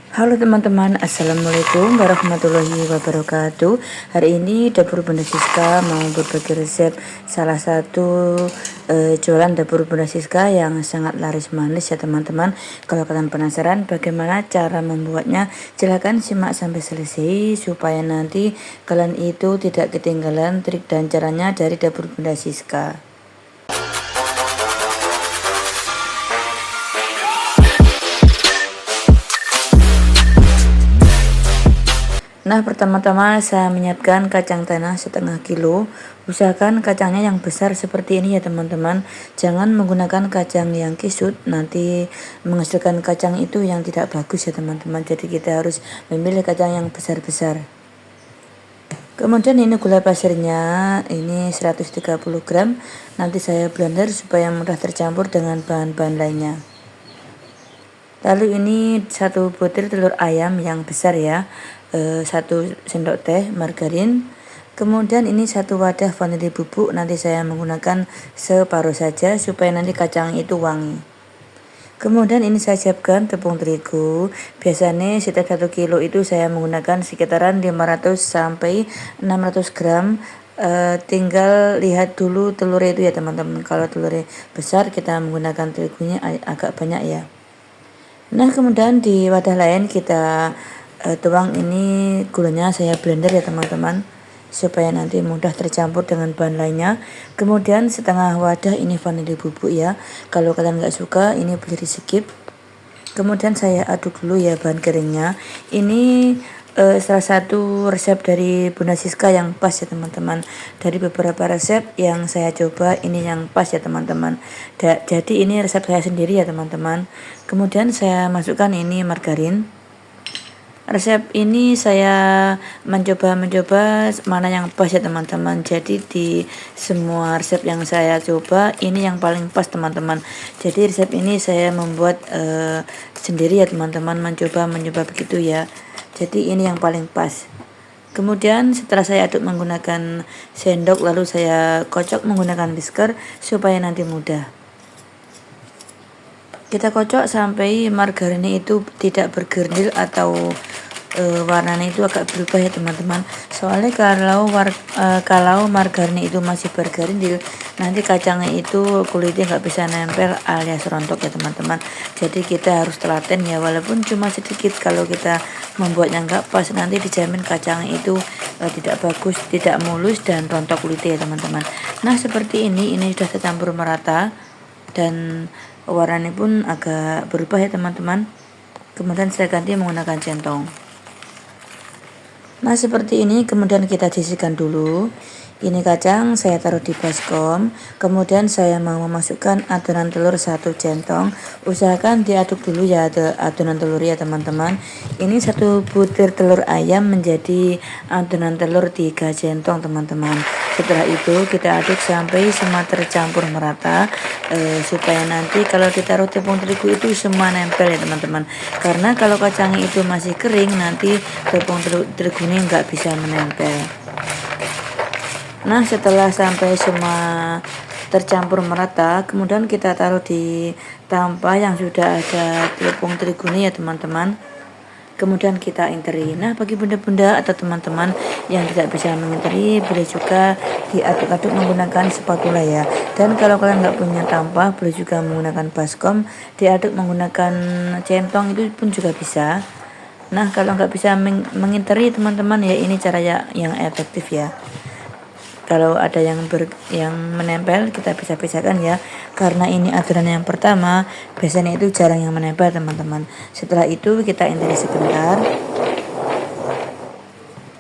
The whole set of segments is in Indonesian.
Halo teman-teman, Assalamualaikum warahmatullahi wabarakatuh. Hari ini Dapur Bunda Siska mau berbagi resep salah satu jualan Dapur Bunda Siska yang sangat laris manis ya teman-teman. Kalau kalian penasaran bagaimana cara membuatnya, silahkan simak sampai selesai supaya nanti kalian itu tidak ketinggalan trik dan caranya dari Dapur Bunda Siska. Nah, pertama-tama saya menyiapkan kacang tanah setengah kilo. Usahakan kacangnya yang besar seperti ini ya teman-teman. Jangan menggunakan kacang yang kisut, nanti menghasilkan kacang itu yang tidak bagus ya teman-teman. Jadi kita harus memilih kacang yang besar-besar. Kemudian ini gula pasirnya, ini 130 gram. Nanti saya blender supaya mudah tercampur dengan bahan-bahan lainnya. Lalu ini 1 butir telur ayam yang besar ya, 1 sendok teh margarin. Kemudian ini 1 wadah vanili bubuk, nanti saya menggunakan separuh saja supaya nanti kacang itu wangi. Kemudian ini saya siapkan tepung terigu. Biasanya setiap 1 kilo itu saya menggunakan sekitaran 500 sampai 600 gram. Tinggal lihat dulu telurnya itu ya teman-teman. Kalau telurnya besar kita menggunakan terigunya agak banyak ya. Nah, kemudian di wadah lain kita tuang ini gulanya, saya blender ya teman-teman supaya nanti mudah tercampur dengan bahan lainnya. Kemudian setengah wadah ini vanili bubuk ya, kalau kalian nggak suka ini boleh di skip. Kemudian saya aduk dulu ya bahan keringnya. Ini salah satu resep dari Bunda Siska yang pas ya teman-teman. Dari beberapa resep yang saya coba, ini yang pas ya teman-teman. Jadi ini resep saya sendiri ya teman-teman. Kemudian saya masukkan ini margarin. Resep ini saya mencoba mana yang pas ya teman-teman. Jadi di semua resep yang saya coba, ini yang paling pas teman-teman. Jadi resep ini saya membuat sendiri ya teman-teman, mencoba begitu ya. Jadi ini yang paling pas. Kemudian setelah saya aduk menggunakan sendok, lalu saya kocok menggunakan whisker supaya nanti mudah. Kita kocok sampai margarinnya itu tidak bergerindil atau warnanya itu agak berubah ya teman-teman. Soalnya kalau margarinnya itu masih bergerindil, nanti kacangnya itu kulitnya nggak bisa nempel alias rontok ya teman-teman. Jadi kita harus telaten ya, walaupun cuma sedikit. Kalau kita membuatnya nggak pas, nanti dijamin kacangnya itu tidak bagus, tidak mulus dan rontok kulitnya ya teman-teman. Nah, seperti ini sudah tercampur merata dan warnanya pun agak berubah ya teman-teman. Kemudian saya ganti menggunakan centong. Nah, seperti ini. Kemudian kita sisihkan dulu. Ini kacang saya taruh di baskom. Kemudian saya mau memasukkan adonan telur 1 centong. Usahakan diaduk dulu ya adonan telur ya teman-teman. Ini 1 butir telur ayam menjadi adonan telur 3 centong teman-teman. Setelah itu kita aduk sampai semua tercampur merata, supaya nanti kalau ditaruh tepung terigu itu semua nempel ya teman-teman. Karena kalau kacangnya itu masih kering, nanti tepung terigunya nggak bisa menempel. Nah, setelah sampai semua tercampur merata, kemudian kita taruh di tampah yang sudah ada tepung terigunya ya teman-teman. Kemudian kita interi. Nah, bagi bunda-bunda atau teman-teman yang tidak bisa menginteri, boleh juga diaduk-aduk menggunakan spatula ya. Dan kalau kalian nggak punya tampah, boleh juga menggunakan baskom, diaduk menggunakan centong, itu pun juga bisa. Nah, kalau nggak bisa menginteri teman-teman ya, ini cara yang efektif ya. Kalau ada yang menempel, kita bisa pisahkan ya, karena ini adonan yang pertama, biasanya itu jarang yang menempel teman-teman. Setelah itu kita interi sebentar.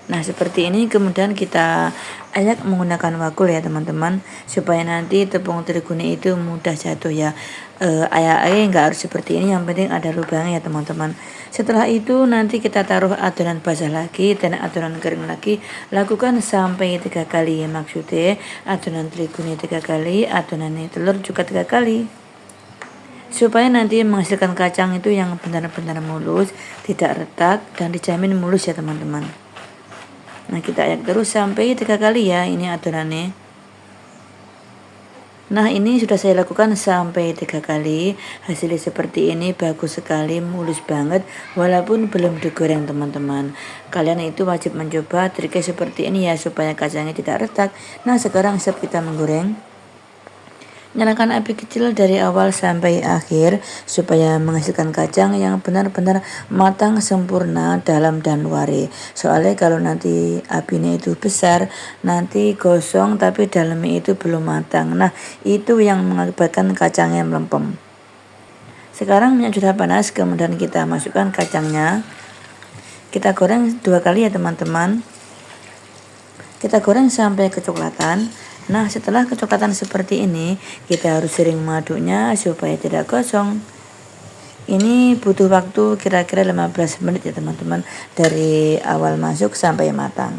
Nah, seperti ini. Kemudian kita ayak menggunakan wakul ya teman-teman, supaya nanti tepung terigunya itu mudah jatuh ya. Ayak-ayak nggak harus seperti ini, yang penting ada lubangnya ya teman-teman. Setelah itu nanti kita taruh adonan basah lagi dan adonan kering lagi. Lakukan sampai 3 kali, maksudnya adonan terigunya 3 kali, adonan telur juga 3 kali, supaya nanti menghasilkan kacang itu yang benar-benar mulus, tidak retak, dan dijamin mulus ya teman-teman. Nah, kita ayak terus sampai 3 kali ya ini adonannya. Nah, ini sudah saya lakukan sampai 3 kali. Hasilnya seperti ini, bagus sekali, mulus banget walaupun belum digoreng teman-teman. Kalian itu wajib mencoba triknya seperti ini ya supaya kacangnya tidak retak. Nah, sekarang siap kita menggoreng. Nyalakan api kecil dari awal sampai akhir supaya menghasilkan kacang yang benar-benar matang sempurna dalam dan luar. Soalnya kalau nanti apinya itu besar, nanti gosong tapi dalamnya itu belum matang. Nah, itu yang mengakibatkan kacangnya melempem. Sekarang minyak sudah panas, kemudian kita masukkan kacangnya. Kita goreng 2 kali ya teman-teman. Kita goreng sampai kecoklatan. Nah, setelah kecoklatan seperti ini, kita harus sering mengaduknya supaya tidak gosong. Ini butuh waktu kira-kira 15 menit ya teman-teman, dari awal masuk sampai matang.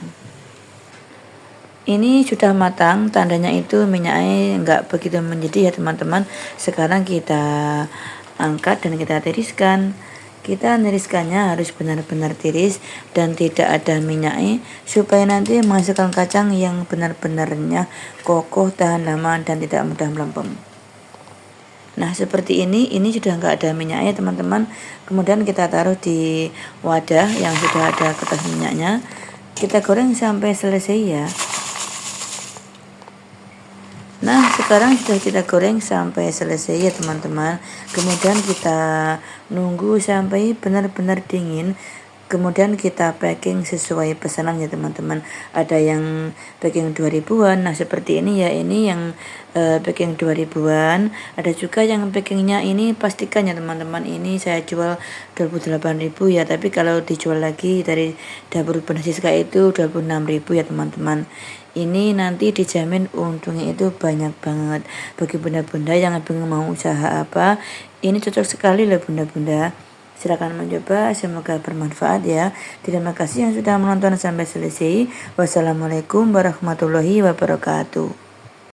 Ini sudah matang, tandanya itu minyaknya nggak begitu mendidih ya teman-teman. Sekarang kita angkat dan kita tiriskan. Kita niriskannya harus benar-benar tiris dan tidak ada minyaknya supaya nanti menghasilkan kacang yang benar-benarnya kokoh, tahan lama dan tidak mudah melempem. Nah, seperti ini sudah nggak ada minyaknya teman-teman. Kemudian kita taruh di wadah yang sudah ada kertas minyaknya. Kita goreng sampai selesai ya. Nah, sekarang sudah kita goreng sampai selesai ya teman-teman. Kemudian kita nunggu sampai benar-benar dingin. Kemudian kita packing sesuai pesanan ya teman-teman. Ada yang packing 2000-an. Nah, seperti ini ya, ini yang packing 2000-an. Ada juga yang packingnya ini pastikan ya teman-teman. Ini saya jual 28.000 ya, tapi kalau dijual lagi dari Dapur Bunda Siska itu 26.000 ya teman-teman. Ini nanti dijamin untungnya itu banyak banget. Bagi bunda-bunda yang bingung mau usaha apa, ini cocok sekali loh bunda-bunda. Silakan mencoba, semoga bermanfaat ya. Terima kasih yang sudah menonton sampai selesai. Wassalamualaikum warahmatullahi wabarakatuh.